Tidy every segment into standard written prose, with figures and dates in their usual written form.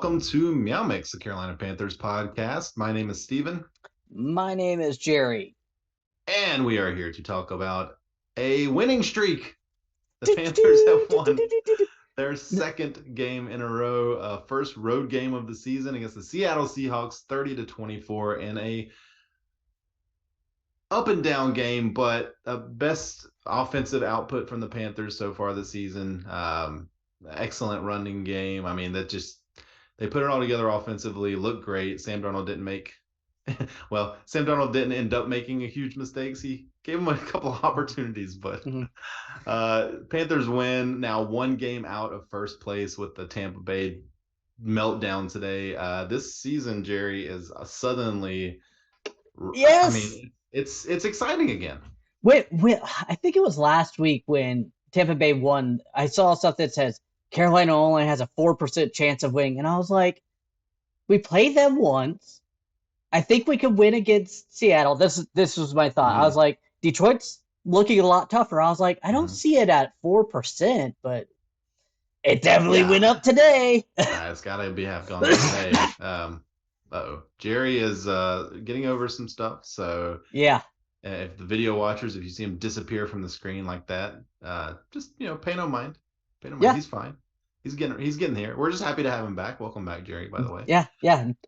welcome to MeowMix, the Carolina Panthers podcast. My name is Steven, My name is Jerry. and we are here to talk about a winning streak. The Panthers have won their second game in a row, first road game of the season against the Seattle Seahawks, 30-24, in a up and down game, but best offensive output from the Panthers so far this season. Excellent running game. I mean, they put it all together offensively, looked great. Sam Darnold didn't end up making a huge mistakes. He gave him a couple of opportunities, but Panthers win, now one game out of first place with the Tampa Bay meltdown today. This season, Jerry, is suddenly, Yes. I mean, it's exciting again. Wait, I think it was last week when Tampa Bay won. I saw stuff that says Carolina only has a 4% chance of winning, and I was like, we played them once. I think we could win against Seattle. This was my thought. I was like, Detroit's looking a lot tougher. I was like, I don't see it at 4%, but it definitely went up today. It's got to have gone up today. Jerry is getting over some stuff. So yeah, if the video watchers, if you see him disappear from the screen like that, just pay no mind. Pay no mind. Yeah. He's fine. He's getting here. We're just happy to have him back. Welcome back, Jerry, by the way. Yeah.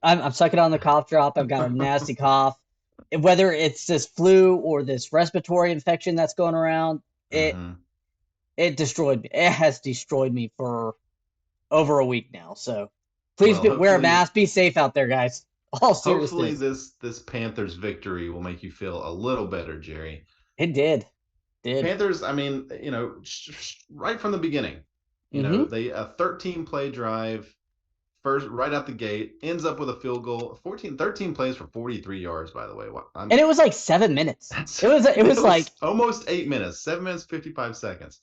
I'm sucking on the cough drop. I've got a nasty cough. Whether it's this flu or this respiratory infection that's going around, it destroyed me. It has destroyed me for over a week now. So please wear a mask. Be safe out there, guys. Hopefully this Panthers victory will make you feel a little better, Jerry. It did. Panthers, I mean, right from the beginning, they a 13-play drive, first right out the gate, ends up with a field goal. 13 plays for 43 yards, by the way. And it was like 7 minutes. It was like almost 8 minutes, 7 minutes 55 seconds.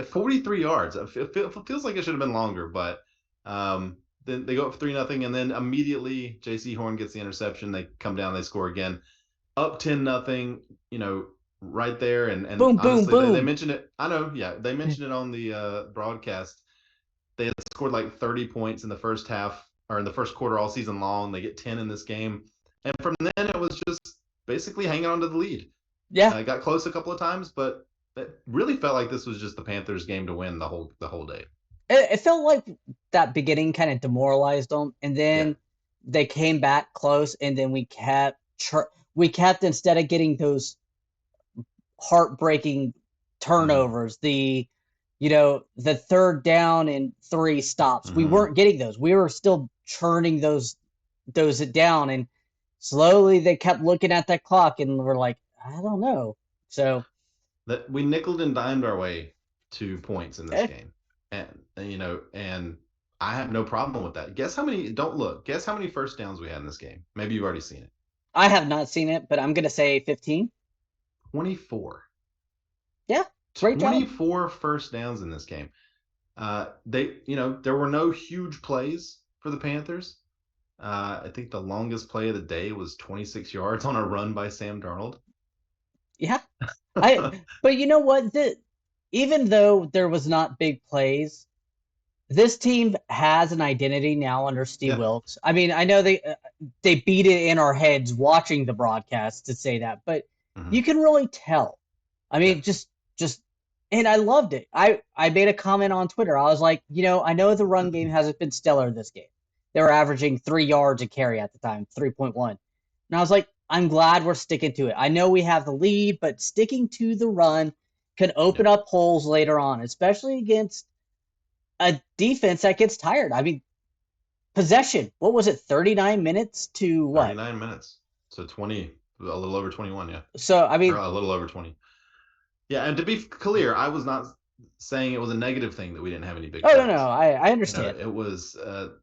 43 yards. It feels like it should have been longer, but then they go up 3-0, and then immediately J.C. Horn gets the interception. They come down, they score again, up 10-0. Right there, and boom, honestly, boom. They mentioned it. I know, yeah, they mentioned it on the broadcast. They had scored like 30 points in the first half or in the first quarter all season long. They get 10 in this game, and from then it was just basically hanging on to the lead. Yeah, got close a couple of times, but it really felt like this was just the Panthers' game to win the whole day. It felt like that beginning kind of demoralized them, and then they came back close, and then we kept instead of getting those heartbreaking turnovers, the third down and 3 stops. We weren't getting those. We were still churning those down, and slowly they kept looking at that clock, and we're like, I don't know. So that we nickeled and dimed our way to points in this game. And I have no problem with that. Guess how many first downs we had in this game? Maybe you've already seen it. I have not seen it, but I'm going to say 15. 24. Yeah, great 24 first downs in this game. There were no huge plays for the Panthers. I think the longest play of the day was 26 yards on a run by Sam Darnold. Yeah. But you know what? Even though there was not big plays, this team has an identity now under Steve Wilkes. I mean, I know they beat it in our heads watching the broadcast to say that, but you can really tell. I mean, just and I loved it. I made a comment on Twitter. I was like, I know the run game hasn't been stellar this game. They were averaging 3 yards a carry at the time, 3.1. And I was like, I'm glad we're sticking to it. I know we have the lead, but sticking to the run can open up holes later on, especially against a defense that gets tired. I mean, possession, what was it, 39 minutes to what? 39 minutes. So 20, a little over 21, yeah. So, I mean, or a little over 20. Yeah, and to be clear, I was not saying it was a negative thing that we didn't have any big plays. No, I understand. It was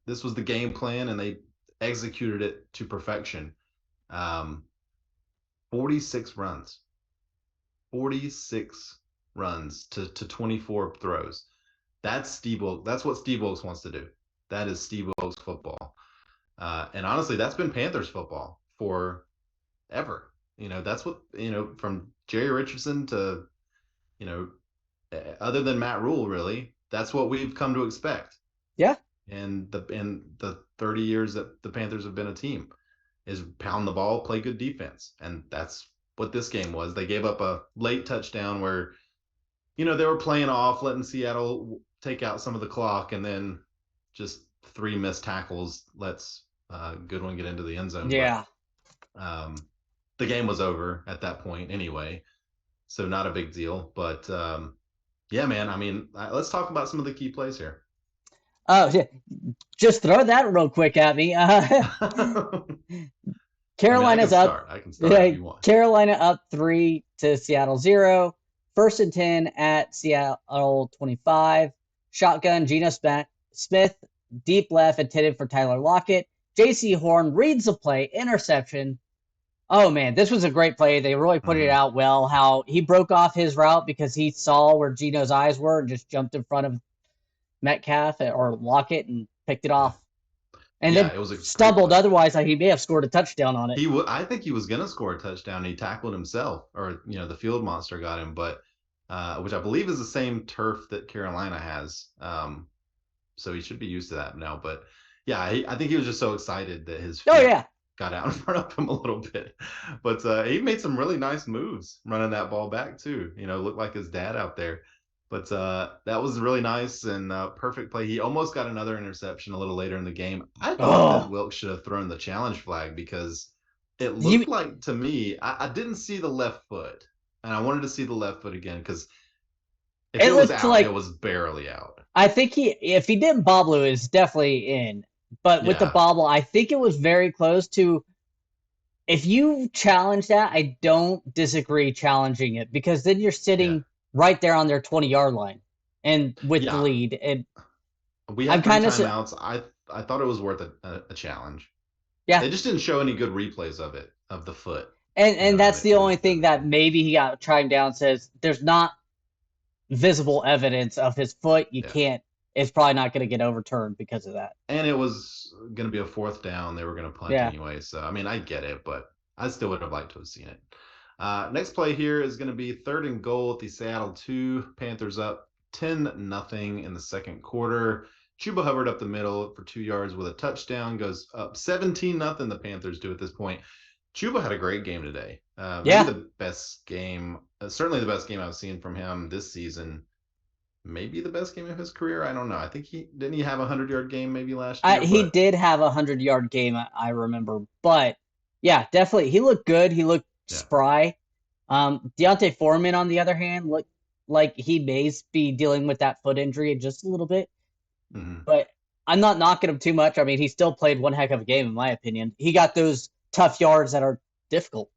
this was the game plan, and they executed it to perfection. 46 runs. 46 runs to 24 throws. That's Steve Wilkes. That's what Steve Wilkes wants to do. That is Steve Wilkes football. And honestly, that's been Panthers football forever. That's what, from Jerry Richardson to, other than Matt Rule, really, that's what we've come to expect. Yeah. in the 30 years that the Panthers have been a team is pound the ball, play good defense. And that's what this game was. They gave up a late touchdown where, they were playing off, letting Seattle take out some of the clock, and then just three missed tackles lets Goodwin get into the end zone. Yeah. But the game was over at that point anyway, so not a big deal. But yeah, man, I mean, let's talk about some of the key plays here. Oh, yeah. Just throw that real quick at me. Carolina's up. I can start if you want. Carolina up 3 to Seattle 0. 1st and 10 at Seattle 25. Shotgun, Geno Smith, deep left, intended for Tyler Lockett. J.C. Horn reads the play, interception. Oh, man, this was a great play. They really put it out well, how he broke off his route because he saw where Geno's eyes were and just jumped in front of Metcalf or Lockett and picked it off. And then it was stumbled. Otherwise, he may have scored a touchdown on it. I think he was going to score a touchdown. He tackled himself, or the field monster got him, but which I believe is the same turf that Carolina has. So he should be used to that now. But yeah, I think he was just so excited that his feet got out in front of him a little bit. But he made some really nice moves running that ball back too. Looked like his dad out there. But that was really nice and perfect play. He almost got another interception a little later in the game. I thought that Wilkes should have thrown the challenge flag because it looked like to me, I didn't see the left foot. And I wanted to see the left foot again because if it was out, it was barely out. I think if he didn't bobble, it was definitely in. But with the bobble, I think it was very close to. If you challenge that, I don't disagree challenging it because then you're sitting right there on their 20-yard line and with the lead. And we had timeouts. I thought it was worth a challenge. Yeah. They just didn't show any good replays of it, of the foot. And that's the only thing that maybe he got tried down, says there's not visible evidence of his foot. You can't. It's probably not going to get overturned because of that. And it was going to be a 4th down. They were going to punt anyway. So, I mean, I get it, but I still would have liked to have seen it. Next play here is going to be 3rd and goal at the Seattle 2. Panthers up 10-0 in the second quarter. Chuba Hubbard up the middle for 2 yards with a touchdown. Goes up 17-0. The Panthers do at this point. Chuba had a great game today. Maybe the best game, certainly the best game I've seen from him this season. Maybe the best game of his career. I don't know. I think didn't he have a 100-yard game maybe last year? He did have a 100-yard game, I remember. But yeah, definitely. He looked good. He looked spry. Deontay Foreman, on the other hand, looked like he may be dealing with that foot injury just a little bit. Mm-hmm. But I'm not knocking him too much. I mean, he still played one heck of a game, in my opinion. He got those tough yards that are difficult.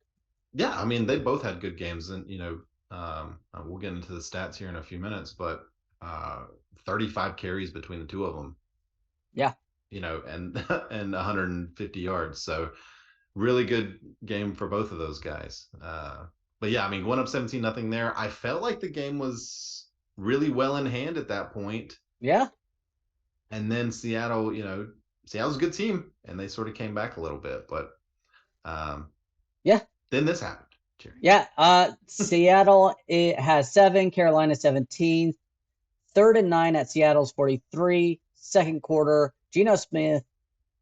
Yeah, I mean, they both had good games. And, we'll get into the stats here in a few minutes, but 35 carries between the two of them. Yeah. And 150 yards. So really good game for both of those guys. But yeah, I mean, going up 17-0 there. I felt like the game was really well in hand at that point. Yeah. And then Seattle, Seattle's a good team, and they sort of came back a little bit. But then this happened. Jerry. Yeah. Seattle has 7, Carolina 17. 3rd and 9 at Seattle's 43. Second quarter, Geno Smith,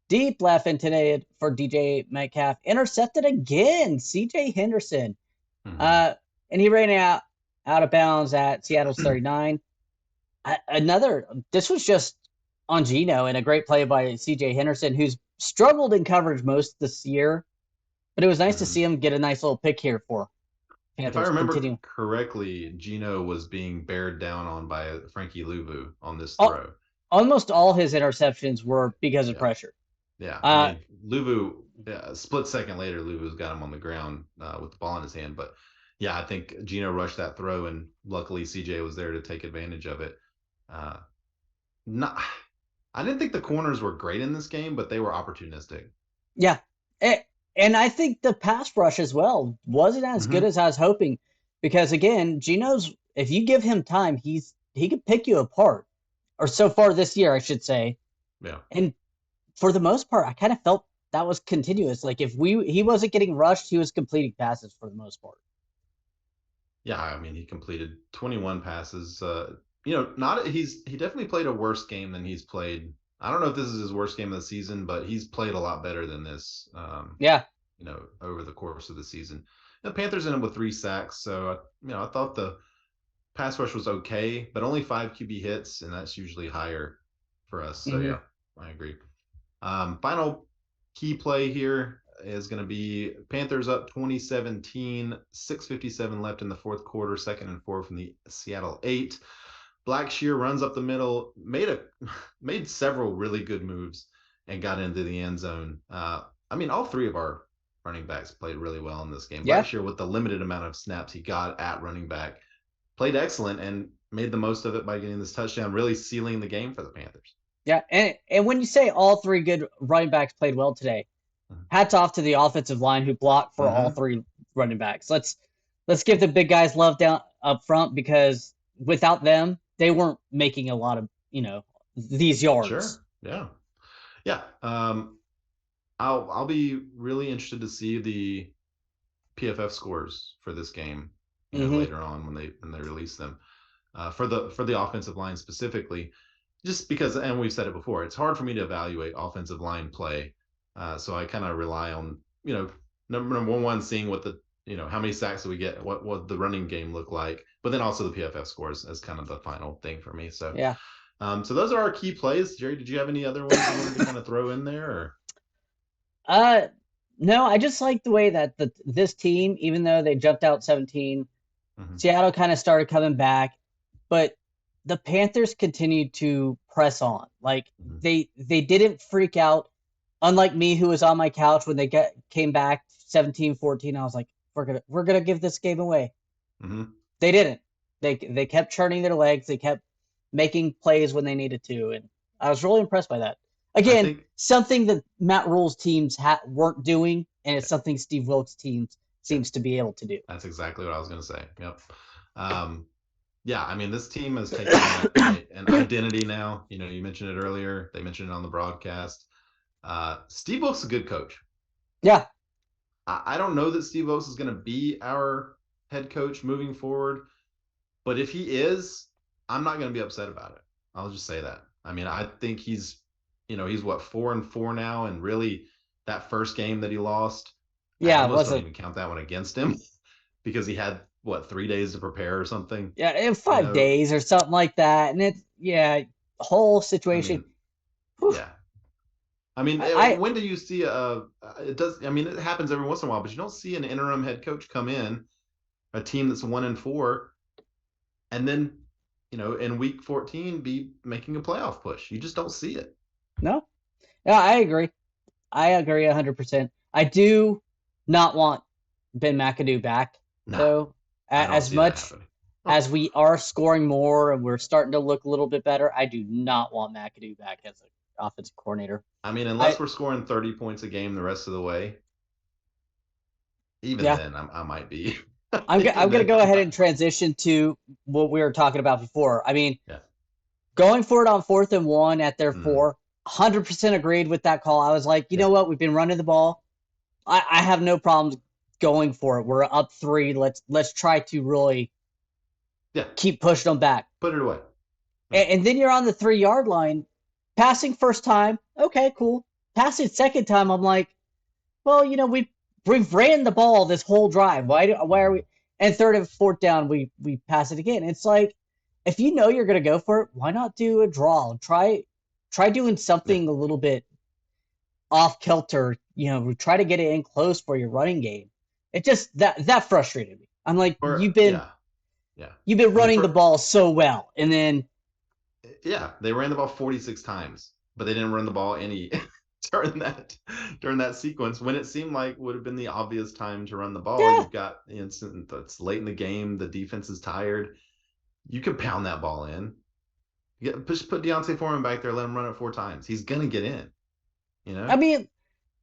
deep left intended for DJ Metcalf, intercepted again. CJ Henderson. Mm-hmm. And he ran out of bounds at Seattle's 39. This was just on Geno, and a great play by CJ Henderson, who's struggled in coverage most this year. But it was nice to see him get a nice little pick here for Panthers. If I remember correctly, Geno was being bared down on by Frankie Louvu on this throw. Almost all his interceptions were because of pressure. Yeah. I mean, Louvu, a split second later, Louvu's got him on the ground with the ball in his hand. But yeah, I think Geno rushed that throw, and luckily CJ was there to take advantage of it. I didn't think the corners were great in this game, but they were opportunistic. Yeah. And I think the pass rush as well wasn't as good as I was hoping, because again, Geno's, if you give him time, he could pick you apart, or so far this year, I should say. Yeah. And for the most part, I kind of felt that was continuous. Like if he wasn't getting rushed, he was completing passes for the most part. Yeah, I mean, he completed 21 passes, not he definitely played a worse game than he's played. I don't know if this is his worst game of the season, but he's played a lot better than this. Yeah. Over the course of the season. The Panthers ended up with 3 sacks, so I thought the pass rush was okay, but only 5 QB hits, and that's usually higher for us. So Hmm. yeah, I agree. Final key play here is going to be Panthers up 2017, 6:57 left in the fourth quarter, 2nd and 4 from the Seattle 8. Blackshear runs up the middle, made several really good moves, and got into the end zone. All three of our running backs played really well in this game. Yeah. Blackshear, with the limited amount of snaps he got at running back, played excellent and made the most of it by getting this touchdown, really sealing the game for the Panthers. Yeah. And when you say all three good running backs played well today, hats off to the offensive line who blocked for all three running backs. Let's give the big guys love down up front, because without them, they weren't making a lot of, these yards. Sure. Yeah. Yeah. I'll be really interested to see the PFF scores for this game, later on when they release them, for the offensive line specifically, just because, and we've said it before, it's hard for me to evaluate offensive line play, so I kind of rely on number one, seeing what the how many sacks do we get, what the running game look like, but then also the PFF scores as kind of the final thing for me. So yeah. So those are our key plays. Jerry, did you have any other ones you wanted to kind of throw in there? Or? No, I just like the way that this team, even though they jumped out 17, Seattle kind of started coming back, but the Panthers continued to press on. Like they didn't freak out. Unlike me, who was on my couch when they came back 17-14, I was like, we're gonna give this game away. They didn't. They kept churning their legs. They kept making plays when they needed to, and I was really impressed by that. Again, something that Matt Rule's teams weren't doing, and it's something Steve Wilkes' teams seems to be able to do. That's exactly what I was going to say. Yep. Yeah, this team has taken an identity now. You mentioned it earlier. They mentioned it on the broadcast. Steve Wilkes is a good coach. Yeah. I don't know that Steve Wilkes is going to be our head coach moving forward, but if he is, I'm not going to be upset about it. I'll just say that. I think he's 4-4 now, and really that first game that he lost, yeah, I almost don't even count that one against him, because he had 3 days to prepare or something. Yeah, in 5 days or something like that, and whole situation. Yeah. When do you see it does? It happens every once in a while, but you don't see an interim head coach come in a team that's 1-4, and then in week 14 be making a playoff push. You just don't see it. No. Yeah, I agree. 100%. I do not want Ben McAdoo back, though. As much as we are scoring more and we're starting to look a little bit better, I do not want McAdoo back as an offensive coordinator. Unless we're scoring 30 points a game the rest of the way, even then I might be. I'm going to go ahead and transition to what we were talking about before. Going for it on 4th and 1 at their 4, 100% agreed with that call. I was like, you know what? We've been running the ball. I have no problems going for it. We're up 3. Let's try to really keep pushing them back. Put it away. And then you're on the 3-yard line. Passing first time, okay, cool. Passing second time, I'm like, well, we've ran the ball this whole drive. Why are we? And 3rd and 4th down, we pass it again. It's like, if you know you're going to go for it, why not do a draw? Try doing something a little bit off kilter. Try to get it in close for your running game. It just that frustrated me. I'm like, you've been running the ball so well, and then they ran the ball 46 times, but they didn't run the ball any during that sequence when it seemed like would have been the obvious time to run the ball. You've got the incident that's late in the game, the defense is tired. You could pound that ball in. Put Deontay Foreman back there, let him run it 4 times. He's gonna get in.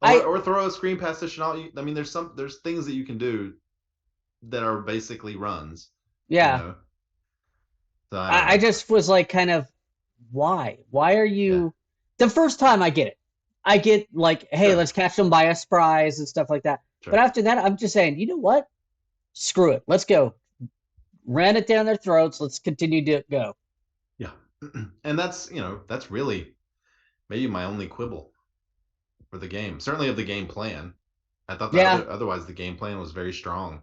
Or throw a screen pass to Chenault. There's things that you can do that are basically runs. Yeah. So I just was like, kind of, why? Why are you? The first time I get it. I get like, hey, let's catch them by a surprise and stuff like that. Sure. But after that, I'm just saying, you know what? Screw it. Let's go. Ran it down their throats. Let's continue to go. And that's really maybe my only quibble for the game. Certainly of the game plan. I thought the Yeah, otherwise the game plan was very strong.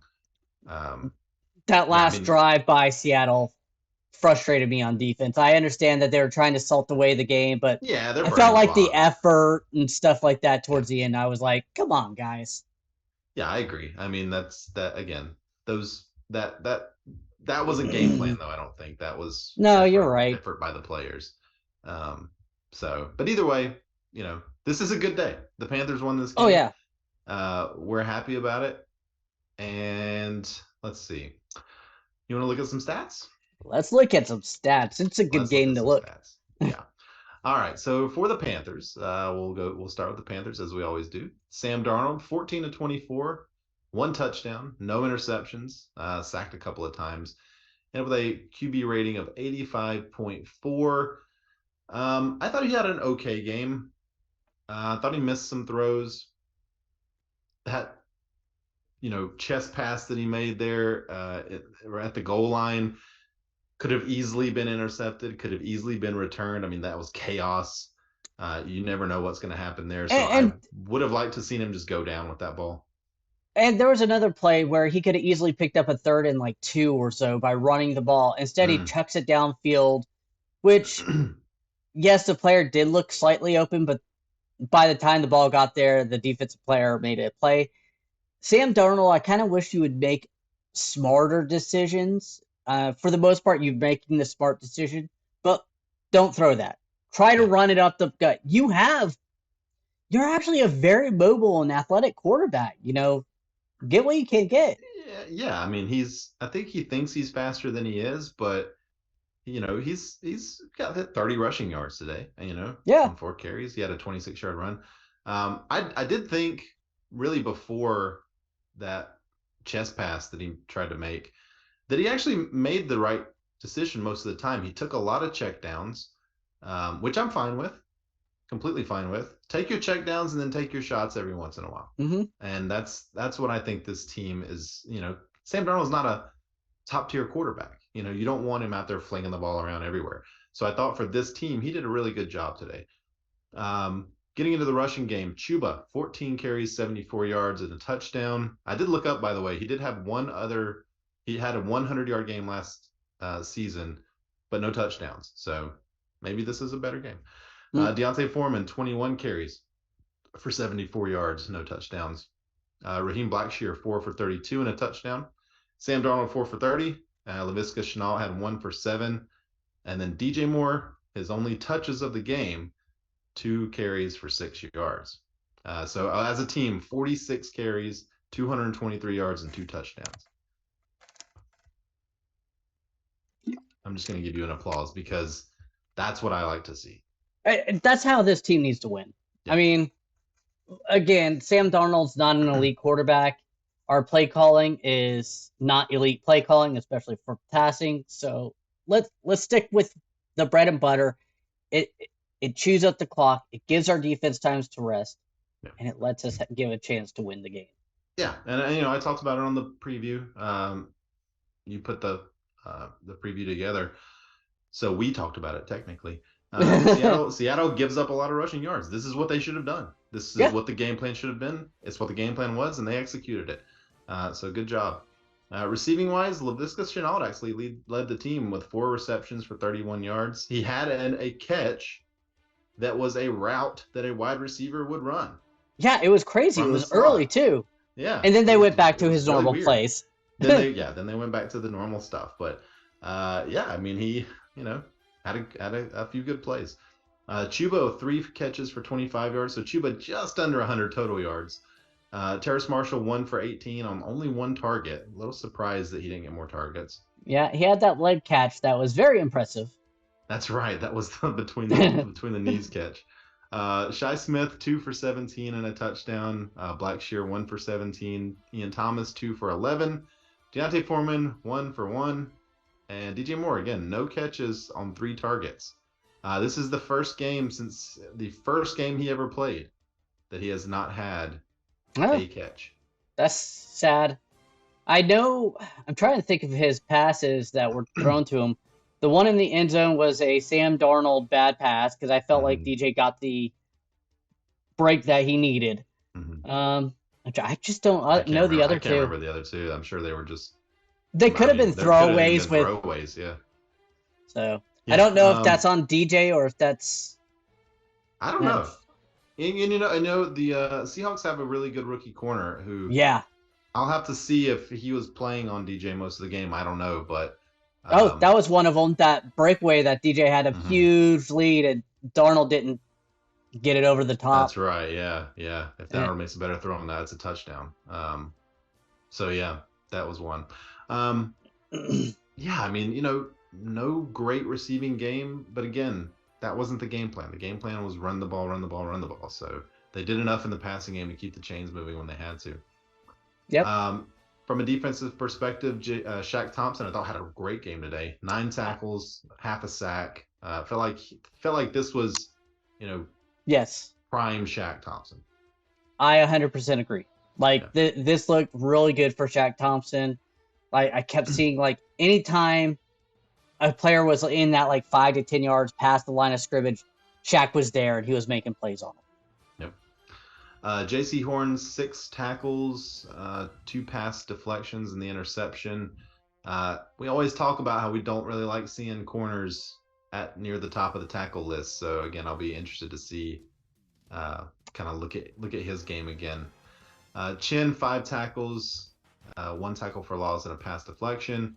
Um, that yeah, I last mean, drive by Seattle frustrated me on defense. I understand that they were trying to salt away the game, but yeah, they're I felt burning like the clock. effort and stuff like that Yeah, towards the end. I was like, come on, guys. yeah, I agree. I mean, that's that again. Those that wasn't game plan though. I don't think that was No, you're right. effort by the players. Um, but either way, this is a good day. The Panthers won this Oh, game. yeah. We're happy about it. And let's see. You want to look at some stats? Let's look at some stats. It's a good Let's look game at to some look. stats. Yeah. All right. So for the Panthers, we'll start with the Panthers as we always do. Sam Darnold, 14 to 24, one touchdown, no interceptions, sacked a couple of times, and with a QB rating of 85.4. I thought he had an okay game. I thought he missed some throws. That chest pass that he made there at the goal line could have easily been intercepted, could have easily been returned. I mean, that was chaos. You never know what's going to happen there. So I And would have liked to seen him just go down with that ball. and there was another play where he could have easily picked up a 3rd and like 2 or so by running the ball. Instead, he Mm. chucks it downfield, which, yes, the player did look slightly open, but by the time the ball got there, the defensive player made a play. Sam Darnold, I kind of wish you would make smarter decisions. For the most part, you're making the smart decision, but don't throw that. Try to run it up the gut. You're actually a very mobile and athletic quarterback. Get what you can get. Yeah. I mean, I think he thinks he's faster than he is, but he's got hit 30 rushing yards today. Yeah. On 4 carries, he had a 26-yard run. I did think really before that chest pass that he tried to make that he actually made the right decision most of the time. He took a lot of checkdowns, which I'm fine with, completely fine with. Take your checkdowns and then take your shots every once in a while. Mm-hmm. And that's what I think this team is. Sam Darnold's not a top tier quarterback. You don't want him out there flinging the ball around everywhere. So I thought for this team, he did a really good job today. Getting into the rushing game, Chuba, 14 carries, 74 yards, and a touchdown. I did look up, by the way, he had a 100-yard game last season, but no touchdowns. So maybe this is a better game. Deontay Foreman, 21 carries for 74 yards, no touchdowns. Raheem Blackshear, 4 for 32 and a touchdown. Sam Darnold, 4 for 30. Laviska Shenault had 1 for 7. And then DJ Moore, his only touches of the game, 2 carries for 6 yards. So as a team, 46 carries, 223 yards, and 2 touchdowns. I'm just going to give you an applause because that's what I like to see. That's how this team needs to win. Yeah. I mean, again, Sam Darnold's not an elite quarterback. Our play calling is not elite play calling, especially for passing. So let's stick with the bread and butter. It chews up the clock. It gives our defense times to rest, and it lets us give a chance to win the game. Yeah, and I talked about it on the preview. You put the preview together, so we talked about it technically. Seattle gives up a lot of rushing yards. This is what they should have done. This is what the game plan should have been. It's what the game plan was, and they executed it. So good job. Receiving wise, Laviska Shenault actually led the team with 4 receptions for 31 yards. He had a catch that was a route that a wide receiver would run. Yeah, it was crazy. It was early too. Yeah. And then they went back to his normal plays. Then they went back to the normal stuff. But I mean, he had a few good plays. Chuba, 3 catches for 25 yards. So Chuba just under 100 total yards. Terrace Marshall, 1 for 18 on only 1 target. A little surprised that he didn't get more targets. Yeah, he had that leg catch that was very impressive. That's right. That was the between the knees catch. Shi Smith, 2 for 17 and a touchdown. Blackshear, 1 for 17. Ian Thomas, 2 for 11. Deontay Foreman, 1 for 1. And DJ Moore, again, no catches on 3 targets. This is the first game since the first game he ever played that he has not had a catch. That's sad. I know. I'm trying to think of his passes that were thrown to him. The one in the end zone was a Sam Darnold bad pass because I felt like Hmm. DJ got the break that he needed. Hmm. Um, I just don't know the I other can't two. remember the other two. I'm sure they were just. They could I have been mean, there could have even throwaways been with. throwaways. Yeah. So I Yeah. don't know if that's on DJ or if that's. I don't Uh, know. And I know the Seahawks have a really good rookie corner who yeah. I'll have to see if he was playing on DJ most of the game. I don't know, but Oh, that um, was one of them. That breakaway that DJ had a mhm. huge lead and Darnold didn't get it over the top. That's right. Yeah, yeah. If Eh, Darnold makes a better throw on that, it's a touchdown. So yeah, that was one. Um, yeah, I mean, no great receiving game, but again, that wasn't the game plan. The game plan was run the ball, run the ball, run the ball. So they did enough in the passing game to keep the chains moving when they had to. yep. Um, from a defensive perspective, Shaq Thompson I thought had a great game today. 9 tackles, half a sack. Felt like this was, you know, Yes. prime Shaq Thompson. I 100% agree. Like Yeah. this looked really good for Shaq Thompson. Like I kept seeing like anytime a player was in that like 5 to 10 yards past the line of scrimmage, Shaq was there and he was making plays on it. Yep. J.C. Horn's 6 tackles, 2 pass deflections, and the interception. We always talk about how we don't really like seeing corners at near the top of the tackle list. So again, I'll be interested to see, kind of look at his game again. Chin 5 tackles, 1 tackle for loss and a pass deflection.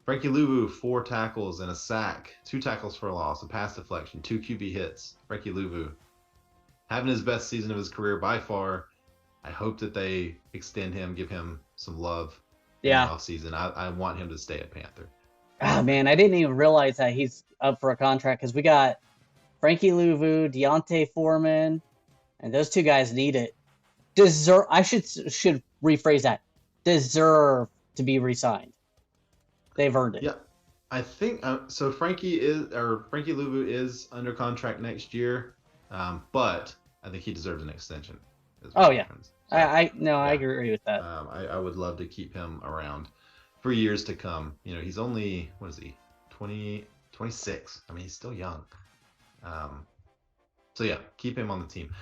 Frankie Louvu 4 tackles and a sack, 2 tackles for a loss, a pass deflection, 2 QB hits. Frankie Louvu having his best season of his career by far. I hope that they extend him, give him some love in the Yeah. offseason. I want him to stay at Panther. Ah, man, I didn't even realize that he's up for a contract because we got Frankie Louvu, Deontay Foreman, and those two guys need it. Deserve. I should rephrase that. Deserve to be re-signed. They've earned it. Yeah, I think so. Frankie Louvu is under contract next year, but I think he deserves an extension. Is my Oh yeah. preference. So, I yeah, agree with that. I would love to keep him around for years to come. He's only, what is he, 20, 26. I mean, he's still young. Um, so yeah, keep him on the team.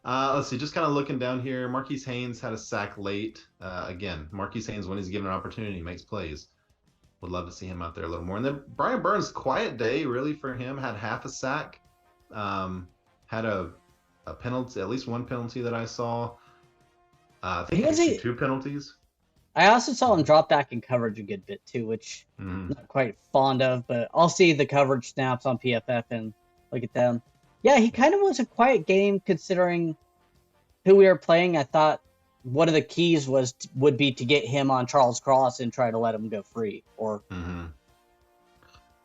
Let's see, just kind of looking down here. Marquise Haynes had a sack late. Again, Marquise Haynes, when he's given an opportunity, makes plays. Would love to see him out there a little more. And then Brian Burns, quiet day really for him. Had half a sack. Had a penalty, at least one penalty that I saw. I think actually 2 penalties. I also saw him drop back in coverage a good bit too, which I'm not quite fond of, but I'll see the coverage snaps on PFF and look at them. Yeah, he kind of was a quiet game considering who we were playing. I thought one of the keys would be to get him on Charles Cross and try to let him go free. Or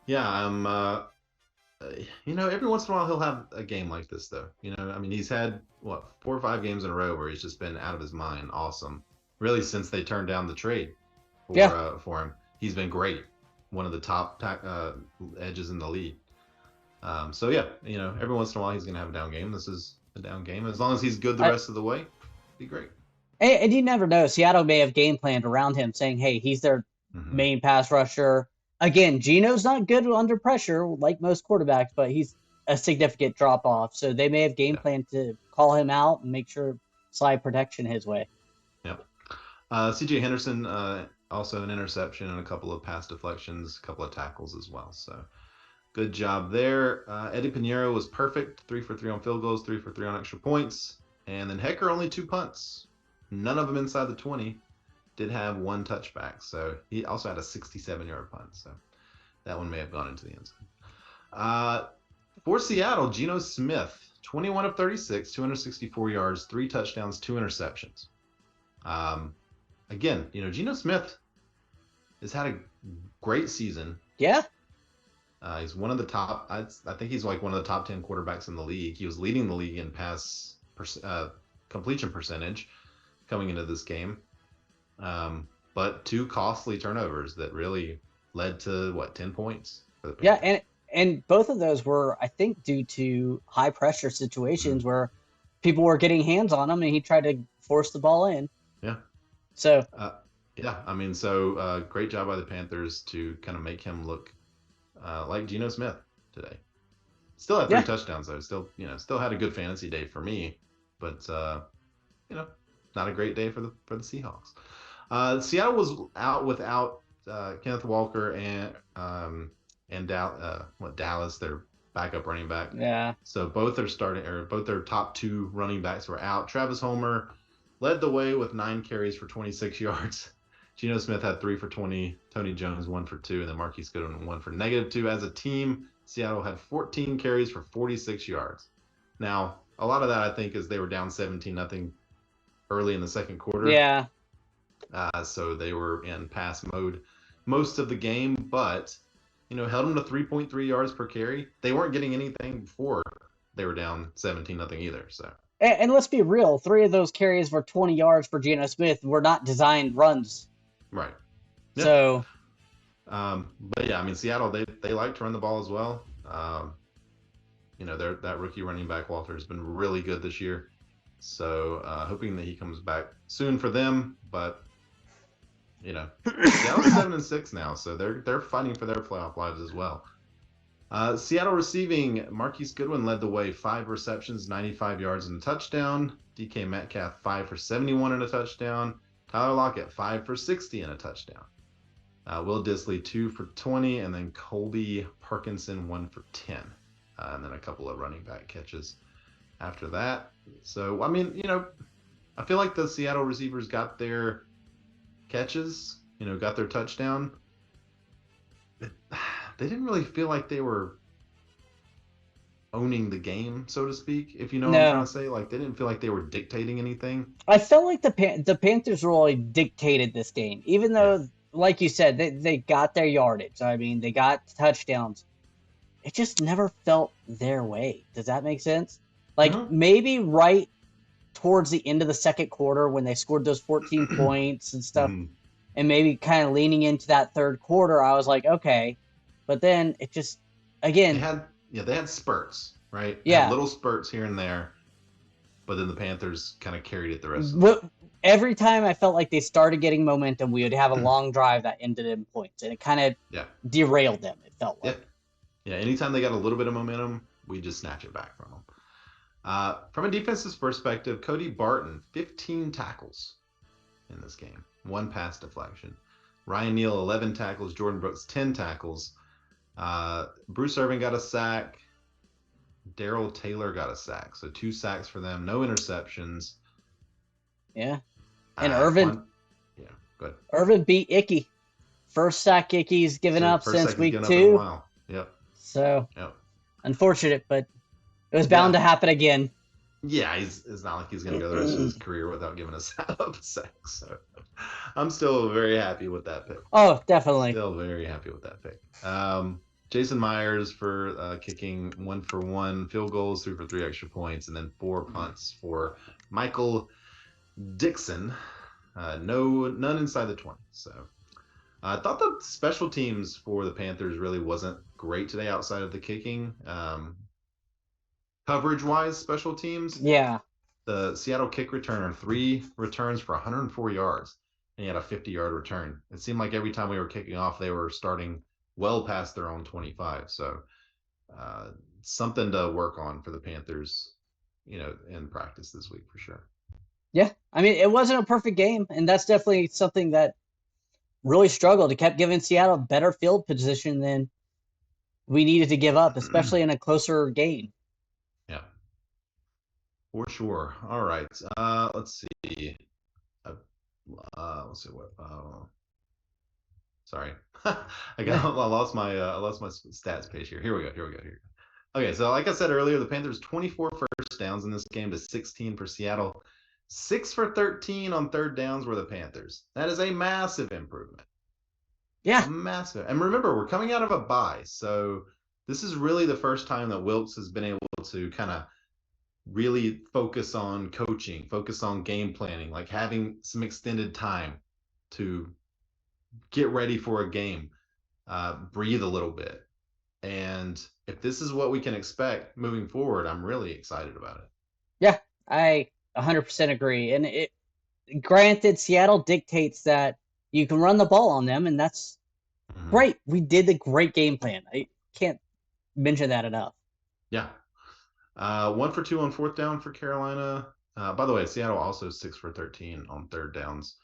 yeah, every once in a while he'll have a game like this though. I mean, he's had 4 or 5 games in a row where he's just been out of his mind. Awesome, really, since they turned down the trade for him. He's been great, one of the top edges in the league. So yeah, every once in a while he's gonna have a down game. This is a down game. As long as he's good the rest of the way, be great. And you never know. Seattle may have game planned around him, saying, "Hey, he's their main pass rusher." Again, Geno's not good under pressure like most quarterbacks, but he's a significant drop off. So they may have game planned to call him out and make sure slide protection his way. Yep. C.J. Henderson, also an interception and a couple of pass deflections, a couple of tackles as well. So good job there. Eddie Pinheiro was perfect, 3 for 3 on field goals, 3 for 3 on extra points. And then Hecker only 2 punts, none of them inside the 20. Did have 1 touchback, so he also had a 67-yard punt. So that one may have gone into the end zone. For Seattle, Geno Smith, 21 of 36, 264 yards, 3 touchdowns, 2 interceptions. Again, Geno Smith has had a great season. Yeah. He's one of the top. I think he's like one of the top 10 quarterbacks in the league. He was leading the league in pass completion percentage coming into this game. But 2 costly turnovers that really led to 10 points for the Panthers. Yeah, and both of those were, I think, due to high pressure situations where people were getting hands on him and he tried to force the ball in. Yeah. So yeah, I mean, great job by the Panthers to kind of make him look like Geno Smith today. Still had 3 touchdowns though. Still had a good fantasy day for me, but you know, not a great day for the Seahawks. Seattle was out without Kenneth Walker and Dallas, their backup running back. Yeah. So both their top 2 running backs were out. Travis Homer led the way with 9 carries for 26 yards. Geno Smith had 3 for 20. Tony Jones 1 for 2, and then Marquise Goodwin 1 for -2. As a team, Seattle had 14 carries for 46 yards. Now, a lot of that I think is they were down 17-0 early in the second quarter. Yeah. So they were in pass mode most of the game, but held them to 3.3 yards per carry. They weren't getting anything before they were down 17-0 either. So. And let's be real, 3 of those carries were 20 yards for Geno Smith. Were not designed runs. Right. Yeah. So. But yeah, I mean, Seattle, they like to run the ball as well. That rookie running back Walter has been really good this year. So hoping that he comes back soon for them. But Seattle's 7-6 now, so they're fighting for their playoff lives as well. Seattle receiving, Marquise Goodwin led the way, 5 receptions, 95 yards and a touchdown. DK Metcalf 5 for 71 and a touchdown. Tyler Lockett 5 for 60 and a touchdown. Will Dissly 2 for 20, and then Colby Parkinson 1 for 10, and then a couple of running back catches after that. So I mean, I feel like the Seattle receivers got their catches, got their touchdown. They didn't really feel like they were owning the game, so to speak, if you know what I'm trying to say. Like, they didn't feel like they were dictating anything. I felt like the Panthers really dictated this game, even though, like you said, they got their yardage. I mean, they got touchdowns. It just never felt their way. Does that make sense? Like, maybe right towards the end of the second quarter when they scored those 14 points and stuff, and maybe kind of leaning into that third quarter, I was like, okay. But then it just, again... They had spurts, right? Yeah. Little spurts here and there, but then the Panthers kind of carried it the rest of the way. Every time I felt like they started getting momentum, we would have a long drive that ended in points, and it kind of derailed them, it felt like. Yeah, anytime they got a little bit of momentum, we just snatch it back from them. From a defensive perspective, Cody Barton, 15 tackles in this game, 1 pass deflection. Ryan Neal, 11 tackles. Jordan Brooks, 10 tackles. Bruce Irvin got a sack. Darrell Taylor got a sack. So 2 sacks for them. No interceptions. Yeah. And Irvin. Go ahead. Irvin beat Icky. First sack Icky's given up since week 2. Yep. So, unfortunate, but it was bound to happen again. Yeah, it's not like he's going to go the rest of his career without giving us a sack. So, I'm still very happy with that pick. Oh, definitely. Still very happy with that pick. Jason Myers for kicking 1 for 1 field goals, 3 for 3 extra points, and then 4 punts for Michael Dixon. None inside the 20. So I thought the special teams for the Panthers really wasn't great today outside of the kicking. Coverage-wise, special teams. Yeah. The Seattle kick returner, 3 returns for 104 yards, and he had a 50-yard return. It seemed like every time we were kicking off, they were starting well past their own 25. So something to work on for the Panthers, in practice this week for sure. Yeah. I mean, it wasn't a perfect game, and that's definitely something that really struggled. It kept giving Seattle better field position than we needed to give up, especially in a closer game. Yeah, for sure. All right. Let's see. Let's see what. Sorry, I lost my stats page here. Here we go. Okay, so like I said earlier, the Panthers 24 first downs in this game to 16 for Seattle. 6 for 13 on third downs were the Panthers. That is a massive improvement. Yeah. Massive. And remember, we're coming out of a bye. So this is really the first time that Wilkes has been able to kind of really focus on coaching, focus on game planning, like having some extended time to get ready for a game, breathe a little bit. And if this is what we can expect moving forward, I'm really excited about it. Yeah, I 100% agree. And granted, Seattle dictates that you can run the ball on them, and that's Hmm. Great. We did the great game plan. I can't mention that enough. Yeah. 1 for 2 on fourth down for Carolina. By the way, Seattle also 6 for 13 on third downs.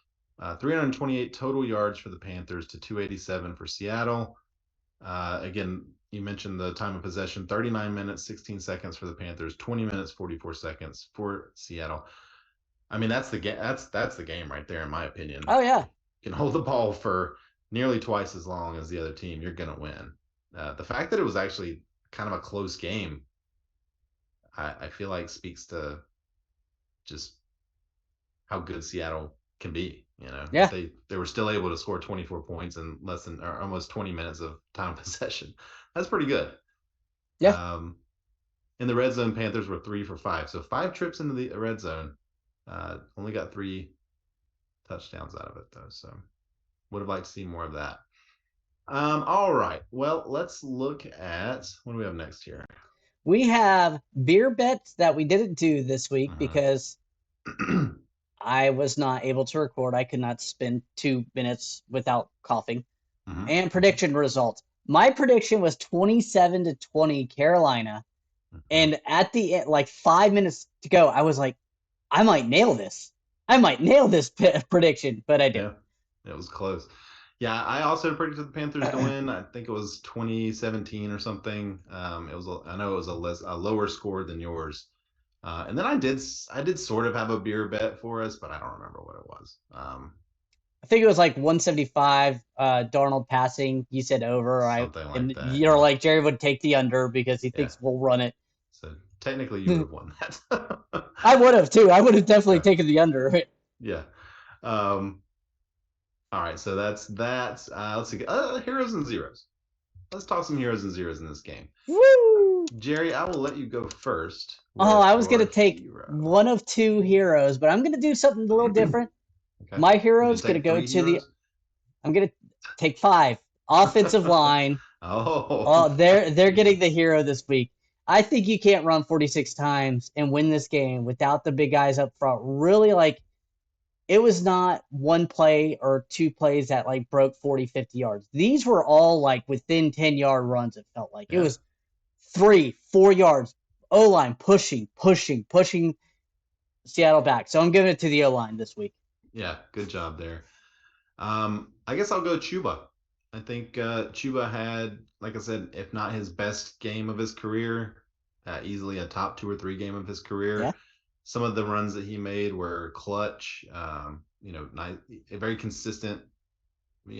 328 total yards for the Panthers to 287 for Seattle. Again, you mentioned the time of possession: 39 minutes, 16 seconds for the Panthers, 20 minutes, 44 seconds for Seattle. I mean, that's the game. That's the game right there, in my opinion. Oh yeah. You can hold the ball for nearly twice as long as the other team, you're gonna win. The fact that it was actually kind of a close game, I feel like speaks to just how good Seattle can be. You know, that Yeah. they were still able to score 24 points in less than or almost 20 minutes of time possession. That's pretty good. Yeah. Um, in the red zone, Panthers were 3 for 5, so 5 trips into the red zone. Only got 3 touchdowns out of it though, so would have liked to see more of that. All right. Well, let's look at what do we have next here. We have beer bets that we didn't do this week because I was not able to record. I could not spend 2 minutes without coughing. And prediction results. My prediction was 27-20 Carolina. And at the end, like 5 minutes to go, I was like, I might nail this. I might nail this prediction, but I didn't. Yeah, it was close. Yeah, I also predicted the Panthers to win. I think it was 2017 or something. I know it was a lower score than yours. And then I did sort of have a beer bet for us, but I don't remember what it was. I think it was like 175 Darnold passing. You said over. Something like and that. you're like, Jerry would take the under because he thinks we'll run it. So technically you would have won that. I would have too. I would have definitely taken the under. Yeah. All right, so that's that. Let's see. Heroes and zeros. Let's talk some heroes and zeros in this game. Woo! Jerry, I will let you go first. Oh, I was going to take one of two heroes, but I'm going to do something a little different. Okay. My hero is going to go to the. I'm going to take 5 offensive line. Oh, they're getting the hero this week. I think you can't run 46 times and win this game without the big guys up front. Really, like, it was not one play or 2 plays that like broke 40, 50 yards. These were all like within 10-yard runs. It felt like it was 3, 4 yards. O-line pushing Seattle back. So I'm giving it to the O-line this week. Yeah, good job there. I guess I'll go Chuba. I think Chuba had, like I said, if not his best game of his career, easily a top 2 or 3 game of his career. Yeah. Some of the runs that he made were clutch, nice, very consistent,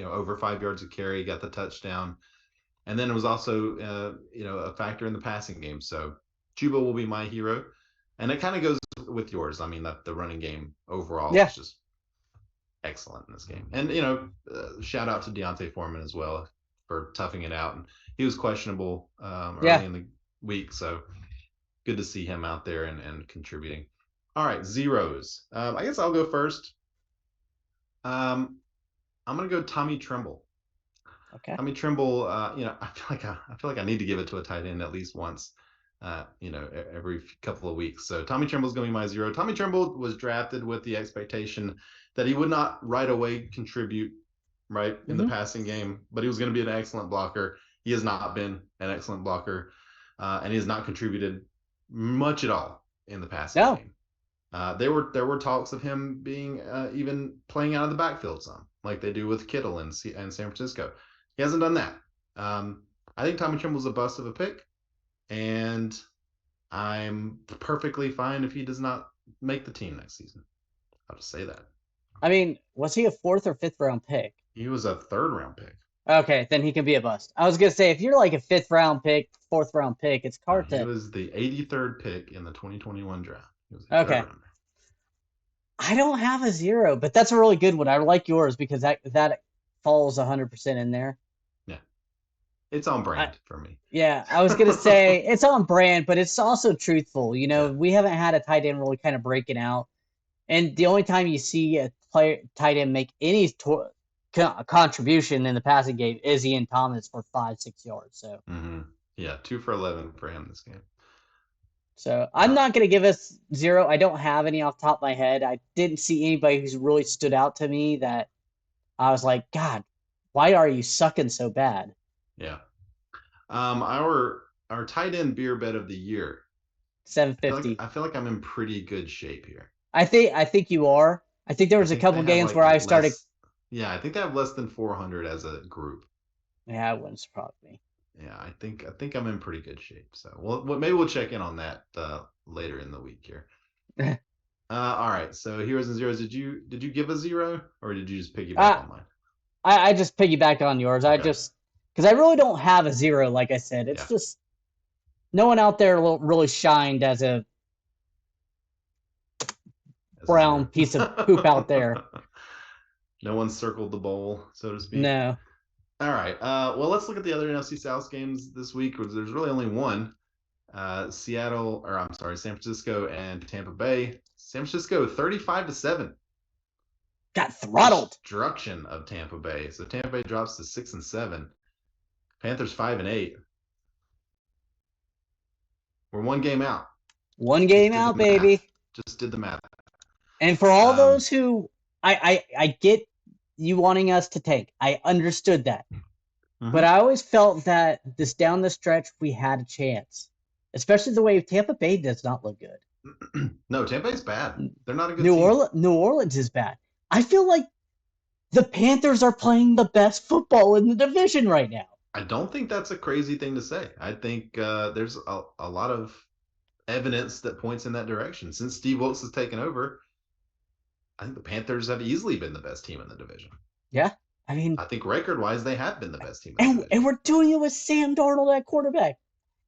over 5 yards of carry, got the touchdown. And then it was also, a factor in the passing game. So Chuba will be my hero. And it kind of goes with yours. I mean, the running game overall is just excellent in this game. And, shout out to Deontay Foreman as well for toughing it out. And he was questionable early in the week. So good to see him out there and contributing. All right, zeros. I guess I'll go first. I'm going to go Tommy Tremble. Okay. Tommy Tremble, I feel like I need to give it to a tight end at least once, every couple of weeks. So Tommy Tremble's going to be my zero. Tommy Tremble was drafted with the expectation that he would not right away contribute, in the passing game, but he was going to be an excellent blocker. He has not been an excellent blocker, and he has not contributed much at all in the passing game. There were talks of him being even playing out of the backfield some, like they do with Kittle in San Francisco. He hasn't done that. I think Tommy Tremble's a bust of a pick, and I'm perfectly fine if he does not make the team next season. I'll just say that. I mean, was he a 4th or 5th round pick? He was a 3rd round pick. Okay, then he can be a bust. I was going to say, if you're like a 5th round pick, 4th round pick, it's hard to... He was the 83rd pick in the 2021 draft. He was okay. I don't have a zero, but that's a really good one. I like yours because that falls 100% in there. Yeah. It's on brand for me. Yeah, I was going to say it's on brand, but it's also truthful. We haven't had a tight end really kind of breaking out. And the only time you see a tight end make any contribution in the passing game is Ian Thomas for 5-6 yards. So yeah, 2 for 11 for him this game. So I'm not going to give us zero. I don't have any off the top of my head. I didn't see anybody who's really stood out to me that I was like, God, why are you sucking so bad? Yeah. Our tight end beer bet of the year. $7.50. I feel like I'm in pretty good shape here. I think you are. I think there was a couple games where I started. Yeah, I think they have less than 400 as a group. Yeah, it wouldn't surprise me. Yeah, I think I'm in pretty good shape. So, maybe we'll check in on that later in the week here. All right. So heroes and zeros. Did you give a zero, or did you just piggyback on mine? I just piggybacked on yours. Okay. Because I really don't have a zero. Like I said, it's just no one out there really shined as a brown piece of poop out there. No one circled the bowl, so to speak. No. All right. Well, let's look at the other NFC South games this week. There's really only one. San Francisco and Tampa Bay. San Francisco 35-7. Got throttled. Destruction of Tampa Bay. So Tampa Bay drops to 6-7. Panthers 5-8. We're one game out. One game out, baby. Just did the math. And for all those who I get you wanting us to tank. I understood that. Mm-hmm. But I always felt that down the stretch we had a chance. Especially the way Tampa Bay does not look good. No, Tampa Bay's bad. They're not a good team. New Orleans is bad. I feel like the Panthers are playing the best football in the division right now. I don't think that's a crazy thing to say. I think there's a lot of evidence that points in that direction. Since Steve Wilkes has taken over, I think the Panthers have easily been the best team in the division. Yeah. I mean, I think record-wise, they have been the best team in the division. And we're doing it with Sam Darnold at quarterback.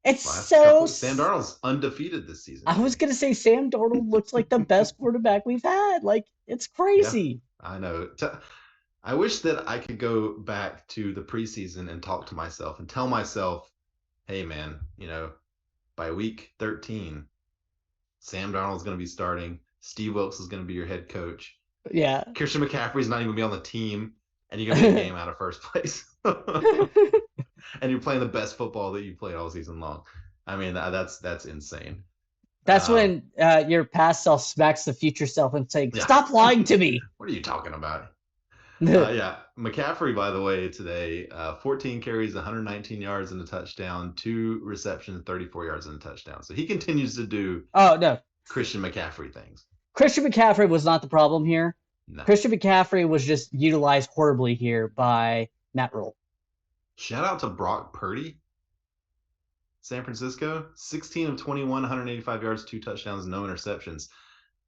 It's Sam Darnold's undefeated this season. I was going to say Sam Darnold looks like the best quarterback we've had. Like, it's crazy. Yeah, I know. I wish that I could go back to the preseason and talk to myself and tell myself, hey, man, by week 13, Sam Darnold's going to be starting. Steve Wilkes is going to be your head coach. Yeah. Christian McCaffrey's not even going to be on the team, and you're going to get a game out of first place. And you're playing the best football that you played all season long. I mean, that's insane. That's when your past self smacks the future self and saying, stop lying to me. What are you talking about? McCaffrey, by the way, today, 14 carries, 119 yards and a touchdown, 2 receptions, 34 yards and a touchdown. So he continues to do Christian McCaffrey things. Christian McCaffrey was not the problem here. No. Christian McCaffrey was just utilized horribly here by Matt Rule. Shout out to Brock Purdy. San Francisco, 16 of 21, 185 yards, 2 touchdowns, no interceptions.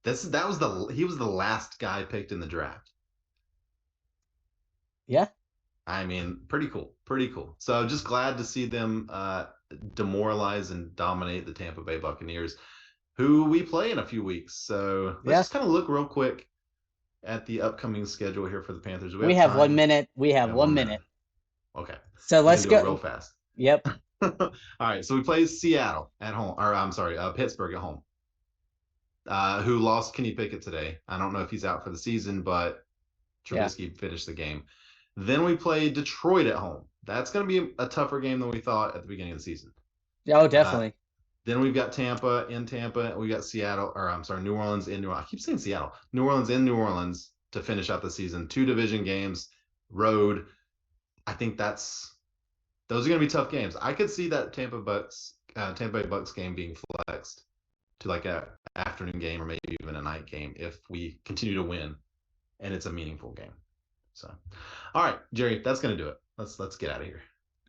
He was the last guy picked in the draft. Yeah. I mean, pretty cool. Pretty cool. So just glad to see them demoralize and dominate the Tampa Bay Buccaneers, who we play in a few weeks. So let's just kind of look real quick at the upcoming schedule here for the Panthers. We have 1 minute. We have 1 minute. Okay. So let's go real fast. Yep. All right. So we play Seattle at home, Pittsburgh at home. Who lost Kenny Pickett today? I don't know if he's out for the season, but Trubisky finished the game. Then we play Detroit at home. That's going to be a tougher game than we thought at the beginning of the season. Oh, definitely. Then we've got Tampa. We got New Orleans in New Orleans. I keep saying Seattle. New Orleans in New Orleans to finish out the season. 2 division games, road. I think those are going to be tough games. I could see that Tampa Bay Bucks game being flexed to like a afternoon game or maybe even a night game if we continue to win and it's a meaningful game. So, all right, Jerry, that's going to do it. Let's get out of here.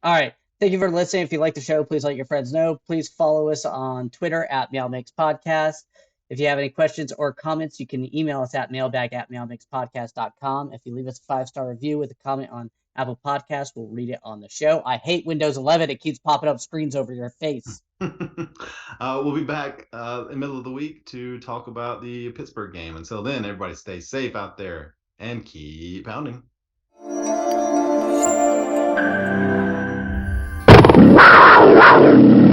All right. Thank you for listening. If you like the show, please let your friends know. Please follow us on Twitter at MeowMix Podcast. If you have any questions or comments, you can email us at mailbag@meowmixpodcast.com. If you leave us a 5-star review with a comment on Apple Podcasts, we'll read it on the show. I hate Windows 11. It keeps popping up screens over your face. We'll be back in the middle of the week to talk about the Pittsburgh game. Until then, everybody stay safe out there and keep pounding. Wow.